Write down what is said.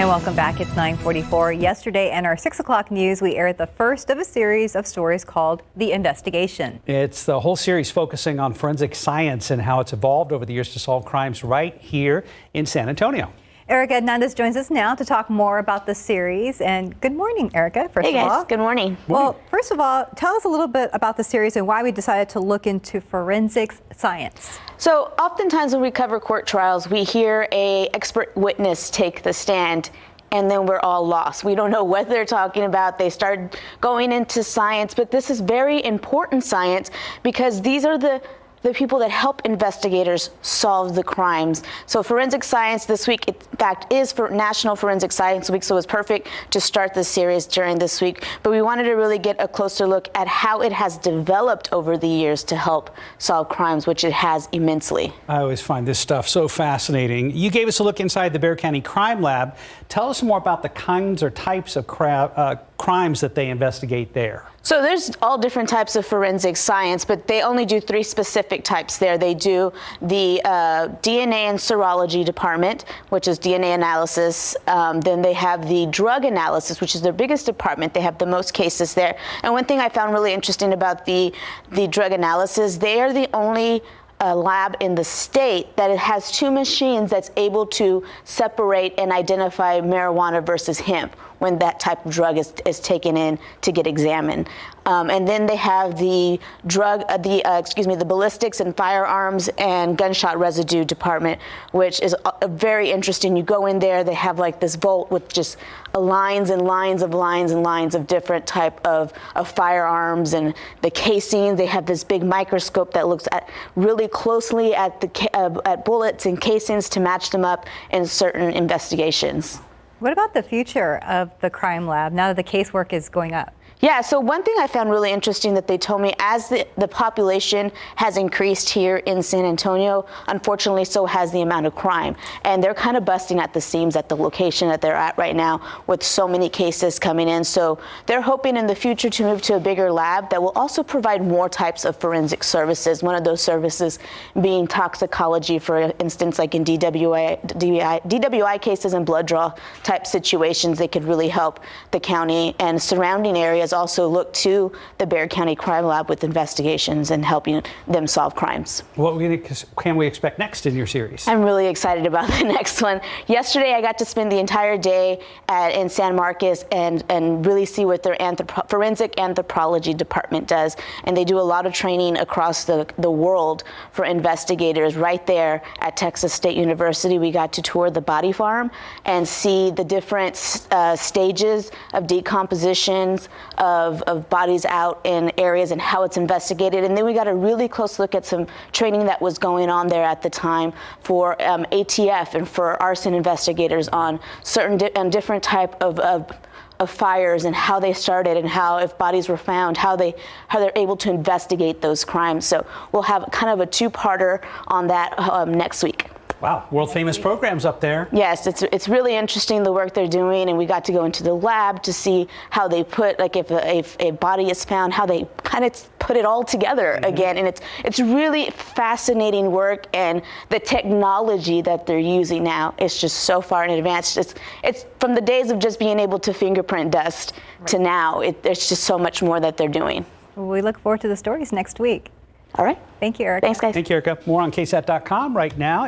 And welcome back. It's 9:44. Yesterday in our 6 o'clock news, we aired the first of a series of stories called The Investigation. It's the whole series focusing on forensic science and how it's evolved over the years to solve crimes right here in San Antonio. Erica Hernandez joins us now to talk more about the series. And good morning, Erica, first of all. Hey guys, good morning. Well, first of all, tell us a little bit about the series and why we decided to look into forensic science. So oftentimes when we cover court trials, we hear an expert witness take the stand, and then we're all lost. We don't know what they're talking about. They start going into science, but this is very important science because these are the people that help investigators solve the crimes. So forensic science this week, in fact, is for National Forensic Science Week, so it was perfect to start this series during this week. But we wanted to really get a closer look at how it has developed over the years to help solve crimes, which it has immensely. I always find this stuff so fascinating. You gave us a look inside the Bexar County Crime Lab. Tell us more about the kinds or types of crimes that they investigate there. So there's all different types of forensic science, but they only do 3 specific types there. They do the DNA and serology department, which is DNA analysis. Then they have the drug analysis, which is their biggest department. They have the most cases there. And one thing I found really interesting about the drug analysis, they are the only lab in the state that it has 2 machines that's able to separate and identify marijuana versus hemp when that type of drug is taken in to get examined. And then they have the the ballistics and firearms and gunshot residue department, which is very interesting. You go in there, they have like this vault with just lines and lines of lines and lines of different type of firearms and the casing. They have this big microscope that looks at really closely at at bullets and casings to match them up in certain investigations. What about the future of the crime lab now that the casework is going up? Yeah, so one thing I found really interesting that they told me, as the population has increased here in San Antonio, unfortunately so has the amount of crime. And they're kind of busting at the seams at the location that they're at right now with so many cases coming in. So they're hoping in the future to move to a bigger lab that will also provide more types of forensic services. One of those services being toxicology, for instance, like in DWI cases and blood draw type situations. They could really help the county and surrounding areas also look to the Bexar County Crime Lab with investigations and helping them solve crimes. What can we expect next in your series? I'm really excited about the next one. Yesterday, I got to spend the entire day in San Marcos and really see what their forensic anthropology department does. And they do a lot of training across the world for investigators. Right there at Texas State University, we got to tour the body farm and see the different stages of decompositions of bodies out in areas and how it's investigated. And then we got a really close look at some training that was going on there at the time for ATF and for arson investigators on certain different type of fires and how they started and how, if bodies were found, how they're able to investigate those crimes. So we'll have kind of a 2-parter on that next week. Wow, world famous programs up there. Yes, it's really interesting the work they're doing, and we got to go into the lab to see how they put, like if a body is found, how they kind of put it all together again. And it's really fascinating work, and the technology that they're using now is just so far in advance. It's from the days of just being able to fingerprint dust to now, there's just so much more that they're doing. Well, we look forward to the stories next week. All right. Thank you, Erica. Thanks, guys. Thank you, Erica. More on KSAT.com right now.